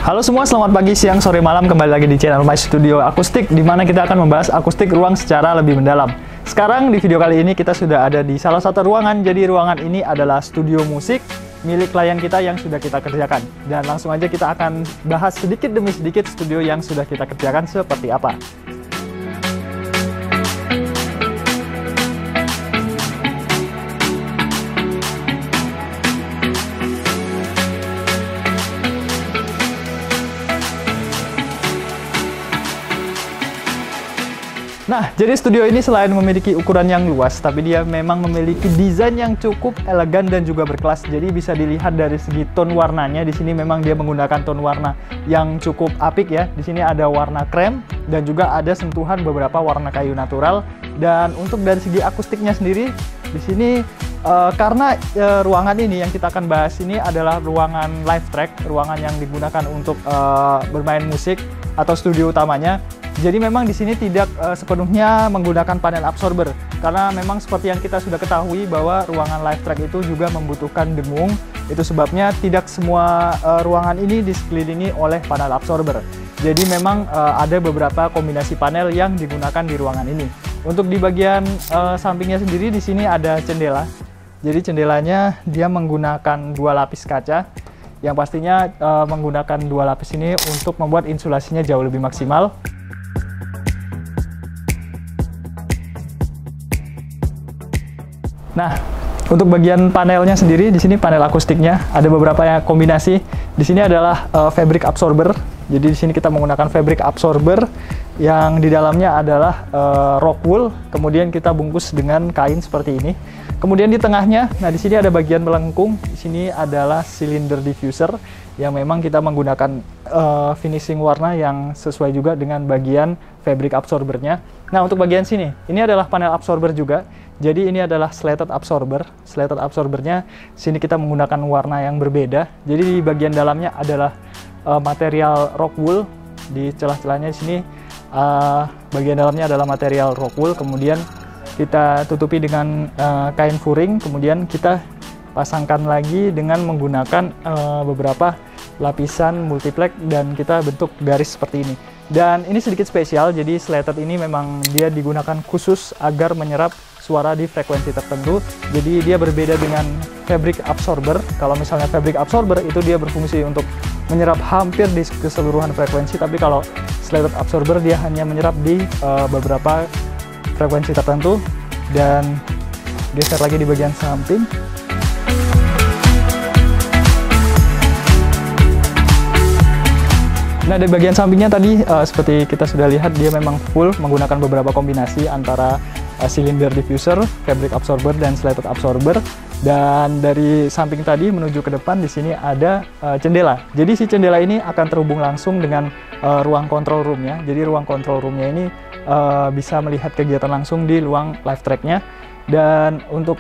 Halo semua, selamat pagi, siang, sore, malam. Kembali lagi di channel My Studio Akustik, di mana kita akan membahas akustik ruang secara lebih mendalam. Sekarang di video kali ini kita sudah ada di salah satu ruangan. Jadi ruangan ini adalah studio musik milik klien kita yang sudah kita kerjakan. Dan langsung aja kita akan bahas sedikit demi sedikit studio yang sudah kita kerjakan seperti apa. Nah, jadi studio ini selain memiliki ukuran yang luas, tapi dia memang memiliki desain yang cukup elegan dan juga berkelas. Jadi bisa dilihat dari segi tone warnanya. Di sini memang dia menggunakan tone warna yang cukup apik ya. Di sini ada warna krem dan juga ada sentuhan beberapa warna kayu natural. Dan untuk dari segi akustiknya sendiri, di sini karena ruangan ini yang kita akan bahas ini adalah ruangan live track, ruangan yang digunakan untuk bermain musik atau studio utamanya. Jadi memang di sini tidak sepenuhnya menggunakan panel absorber, karena memang seperti yang kita sudah ketahui bahwa ruangan live track itu juga membutuhkan dengung. Itu sebabnya tidak semua ruangan ini disekelilingi oleh panel absorber. Jadi memang ada beberapa kombinasi panel yang digunakan di ruangan ini. Untuk di bagian sampingnya sendiri di sini ada jendela. Jadi jendelanya dia menggunakan dua lapis kaca, yang pastinya menggunakan dua lapis ini untuk membuat insulasinya jauh lebih maksimal. Nah, untuk bagian panelnya sendiri, di sini panel akustiknya ada beberapa yang kombinasi. Di sini adalah fabric absorber. Jadi di sini kita menggunakan fabric absorber yang di dalamnya adalah rock wool. Kemudian kita bungkus dengan kain seperti ini. Kemudian di tengahnya, nah di sini ada bagian melengkung. Di sini adalah cylinder diffuser yang memang kita menggunakan finishing warna yang sesuai juga dengan bagian fabric absorbernya. Nah, untuk bagian sini, ini adalah panel absorber juga. Jadi ini adalah slated absorber. Slated absorbernya sini kita menggunakan warna yang berbeda. Jadi di bagian dalamnya adalah material rock wool. Di celah-celahnya di sini bagian dalamnya adalah material rock wool. Kemudian kita tutupi dengan kain furing. Kemudian kita pasangkan lagi dengan menggunakan beberapa lapisan multiplex dan kita bentuk garis seperti ini. Dan ini sedikit spesial, jadi slated ini memang dia digunakan khusus agar menyerap suara di frekuensi tertentu. Jadi dia berbeda dengan fabric absorber. Kalau misalnya fabric absorber itu dia berfungsi untuk menyerap hampir di keseluruhan frekuensi, tapi kalau slated absorber dia hanya menyerap di beberapa frekuensi tertentu. Dan geser lagi di bagian samping. Nah, di bagian sampingnya tadi seperti kita sudah lihat, dia memang full menggunakan beberapa kombinasi antara cylinder diffuser, fabric absorber, dan slated absorber. Dan dari samping tadi menuju ke depan di sini ada jendela. Jadi si jendela ini akan terhubung langsung dengan ruang control room-nya. Jadi ruang control room-nya ini bisa melihat kegiatan langsung di ruang live track-nya. Dan untuk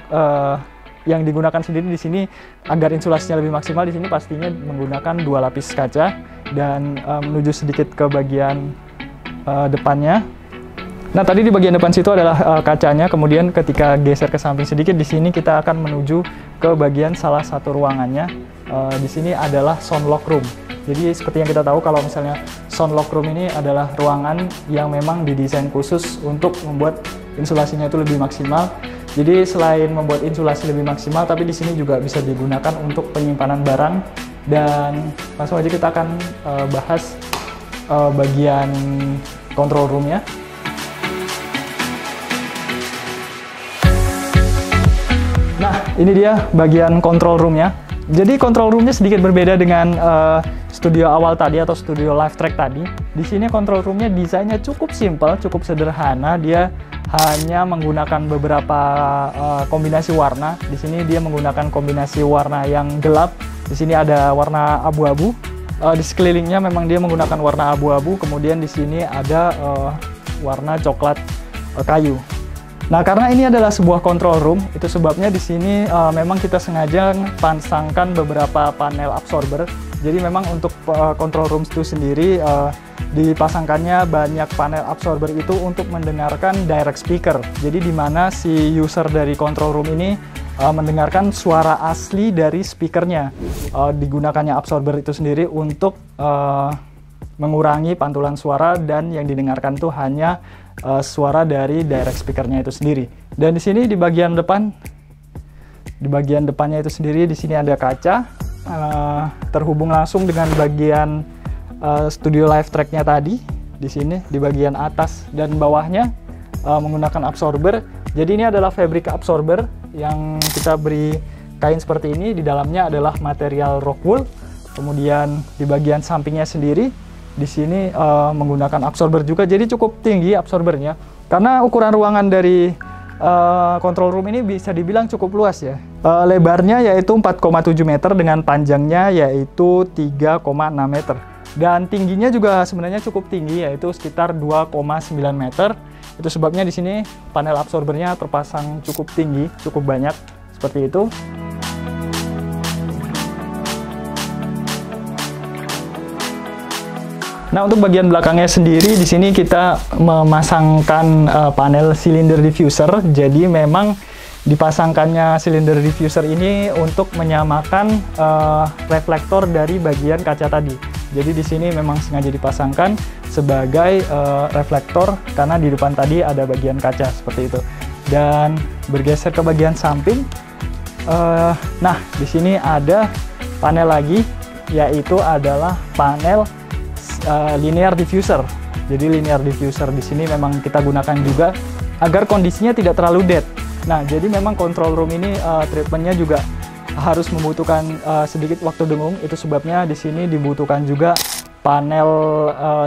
yang digunakan sendiri di sini agar insulasinya lebih maksimal, di sini pastinya menggunakan dua lapis kaca. Dan menuju sedikit ke bagian depannya. Nah, tadi di bagian depan situ adalah kacanya. Kemudian ketika geser ke samping sedikit, di sini kita akan menuju ke bagian salah satu ruangannya. Di sini adalah sound lock room. Jadi seperti yang kita tahu, kalau misalnya sound lock room ini adalah ruangan yang memang didesain khusus untuk membuat insulasinya itu lebih maksimal. Jadi selain membuat insulasi lebih maksimal, tapi di sini juga bisa digunakan untuk penyimpanan barang. Dan langsung aja kita akan bahas bagian control room-nya. Nah, ini dia bagian control room-nya. Jadi control room-nya sedikit berbeda dengan studio awal tadi atau studio live track tadi. Di sini control room-nya desainnya cukup simple, cukup sederhana. Dia hanya menggunakan beberapa kombinasi warna. Di sini dia menggunakan kombinasi warna yang gelap. Di sini ada warna abu-abu. Di sekelilingnya memang dia menggunakan warna abu-abu. Kemudian di sini ada warna coklat kayu. Nah, karena ini adalah sebuah control room, itu sebabnya di sini memang kita sengaja pasangkan beberapa panel absorber. Jadi memang untuk control room itu sendiri dipasangkannya banyak panel absorber itu untuk mendengarkan direct speaker. Jadi di mana si user dari control room ini mendengarkan suara asli dari speakernya. Digunakannya absorber itu sendiri untuk mengurangi pantulan suara, dan yang didengarkan tuh hanya suara dari direct speakernya itu sendiri. Dan di sini di bagian depan, di bagian depannya itu sendiri, di sini ada kaca terhubung langsung dengan bagian studio live track-nya tadi. Di sini di bagian atas dan bawahnya menggunakan absorber. Jadi ini adalah fabric absorber yang kita beri kain seperti ini. Di dalamnya adalah material rock wool. Kemudian di bagian sampingnya sendiri di sini menggunakan absorber juga. Jadi cukup tinggi absorbernya. Karena ukuran ruangan dari control room ini bisa dibilang cukup luas ya. Lebarnya yaitu 4,7 meter dengan panjangnya yaitu 3,6 meter. Dan tingginya juga sebenarnya cukup tinggi, yaitu sekitar 2,9 meter. Itu sebabnya di sini panel absorbernya terpasang cukup tinggi, cukup banyak seperti itu. Nah, untuk bagian belakangnya sendiri di sini kita memasangkan panel cylinder diffuser. Jadi memang dipasangkannya cylinder diffuser ini untuk menyamakan reflektor dari bagian kaca tadi. Jadi di sini memang sengaja dipasangkan sebagai reflektor karena di depan tadi ada bagian kaca seperti itu. Dan bergeser ke bagian samping, nah di sini ada panel lagi, yaitu adalah panel linear diffuser. Jadi linear diffuser di sini memang kita gunakan juga agar kondisinya tidak terlalu dead. Nah, jadi memang control room ini treatmentnya juga harus membutuhkan sedikit waktu dengung. Itu sebabnya di sini dibutuhkan juga panel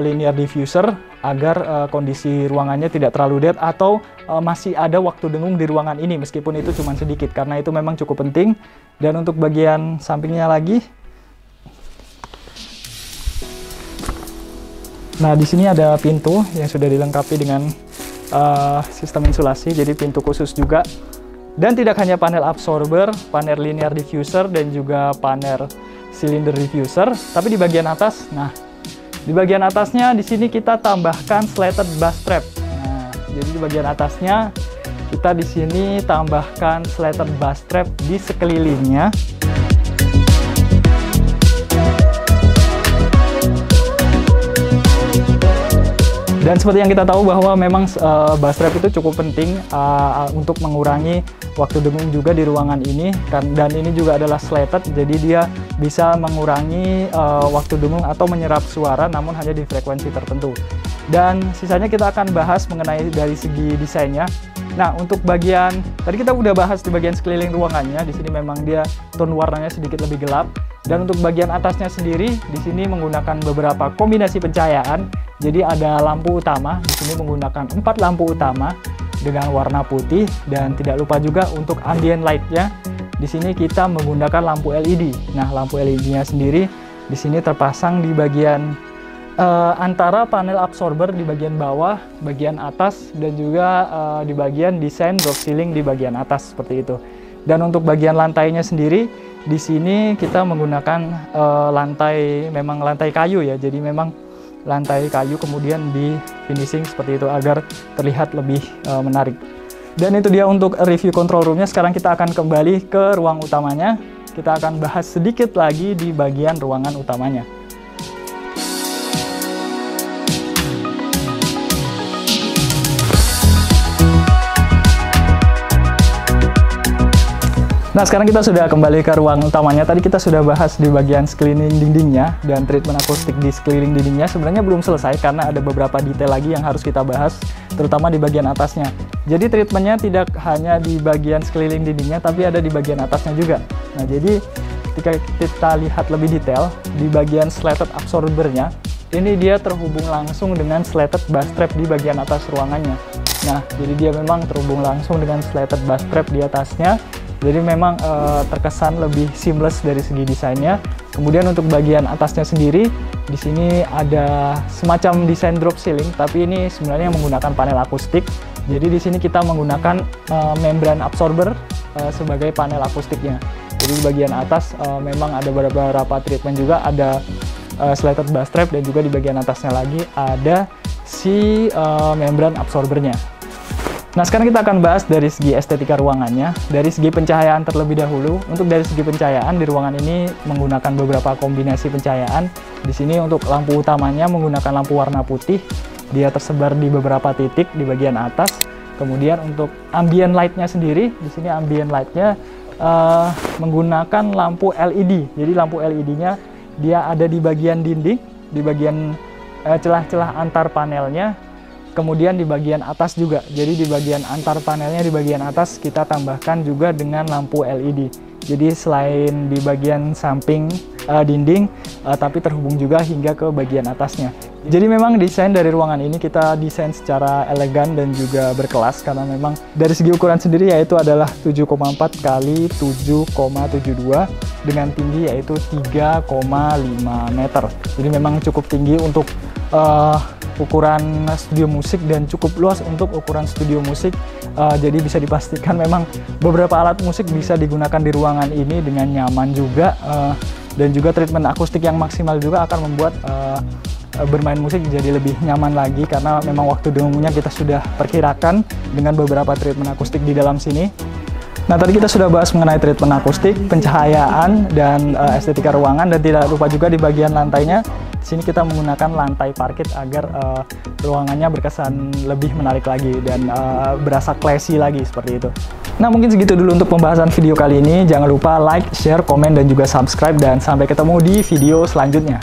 linear diffuser agar kondisi ruangannya tidak terlalu dead atau masih ada waktu dengung di ruangan ini meskipun itu cuma sedikit, karena itu memang cukup penting. Dan untuk bagian sampingnya lagi, nah di sini ada pintu yang sudah dilengkapi dengan sistem insulasi, jadi pintu khusus juga. Dan tidak hanya panel absorber, panel linear diffuser, dan juga panel cylinder diffuser, tapi di bagian atas, nah di bagian atasnya di sini kita tambahkan slatted bass trap. Nah, jadi di bagian atasnya kita di sini tambahkan slatted bass trap di sekelilingnya. Dan seperti yang kita tahu bahwa memang bass trap itu cukup penting untuk mengurangi waktu dengung juga di ruangan ini, dan ini juga adalah slatted, jadi dia bisa mengurangi waktu dengung atau menyerap suara namun hanya di frekuensi tertentu. Dan sisanya kita akan bahas mengenai dari segi desainnya. Nah, untuk bagian tadi kita udah bahas di bagian sekeliling ruangannya. Di sini memang dia tone warnanya sedikit lebih gelap. Dan untuk bagian atasnya sendiri di sini menggunakan beberapa kombinasi pencahayaan. Jadi ada lampu utama, di sini menggunakan 4 lampu utama dengan warna putih, dan tidak lupa juga untuk ambient light-nya. Di sini kita menggunakan lampu LED. Nah, lampu LED-nya sendiri di sini terpasang di bagian antara panel absorber di bagian bawah, bagian atas, dan juga di bagian desain drop ceiling di bagian atas seperti itu. Dan untuk bagian lantainya sendiri di sini kita menggunakan lantai, memang lantai kayu ya. Jadi memang lantai kayu kemudian di finishing seperti itu agar terlihat lebih menarik. Dan itu dia untuk review control roomnya. Sekarang kita akan kembali ke ruang utamanya. Kita akan bahas sedikit lagi di bagian ruangan utamanya. Nah, sekarang kita sudah kembali ke ruang utamanya. Tadi kita sudah bahas di bagian sekeliling dindingnya, dan treatment akustik di sekeliling dindingnya sebenarnya belum selesai karena ada beberapa detail lagi yang harus kita bahas, terutama di bagian atasnya. Jadi treatmentnya tidak hanya di bagian sekeliling dindingnya, tapi ada di bagian atasnya juga. Nah, jadi ketika kita lihat lebih detail, di bagian slatted absorbernya, ini dia terhubung langsung dengan slatted bass trap di bagian atas ruangannya. Nah, jadi dia memang terhubung langsung dengan slatted bass trap di atasnya. Jadi memang terkesan lebih seamless dari segi desainnya. Kemudian untuk bagian atasnya sendiri, di sini ada semacam desain drop ceiling, tapi ini sebenarnya menggunakan panel akustik. Jadi di sini kita menggunakan membran absorber sebagai panel akustiknya. Jadi di bagian atas memang ada beberapa treatment juga, ada slatted bass trap, dan juga di bagian atasnya lagi ada si membran absorbernya. Nah, sekarang kita akan bahas dari segi estetika ruangannya. Dari segi pencahayaan terlebih dahulu. Untuk dari segi pencahayaan, di ruangan ini menggunakan beberapa kombinasi pencahayaan. Di sini untuk lampu utamanya menggunakan lampu warna putih. Dia tersebar di beberapa titik di bagian atas. Kemudian untuk ambient light-nya sendiri, di sini ambient light-nya menggunakan lampu LED. Jadi lampu LED-nya dia ada di bagian dinding, di bagian celah-celah antar panelnya. Kemudian di bagian atas juga, jadi di bagian antar panelnya di bagian atas kita tambahkan juga dengan lampu LED. Jadi selain di bagian samping dinding, tapi terhubung juga hingga ke bagian atasnya. Jadi memang desain dari ruangan ini kita desain secara elegan dan juga berkelas, karena memang dari segi ukuran sendiri yaitu adalah 7,4 kali 7,72 dengan tinggi yaitu 3,5 meter. Jadi memang cukup tinggi untuk ukuran studio musik dan cukup luas untuk ukuran studio musik. Jadi bisa dipastikan memang beberapa alat musik bisa digunakan di ruangan ini dengan nyaman juga, dan juga treatment akustik yang maksimal juga akan membuat bermain musik jadi lebih nyaman lagi, karena memang waktu demonya kita sudah perkirakan dengan beberapa treatment akustik di dalam sini. Nah, tadi kita sudah bahas mengenai treatment akustik, pencahayaan, dan estetika ruangan, dan tidak lupa juga di bagian lantainya. Di sini kita menggunakan lantai parket agar ruangannya berkesan lebih menarik lagi dan berasa classy lagi seperti itu. Nah, mungkin segitu dulu untuk pembahasan video kali ini. Jangan lupa like, share, komen, dan juga subscribe, dan sampai ketemu di video selanjutnya.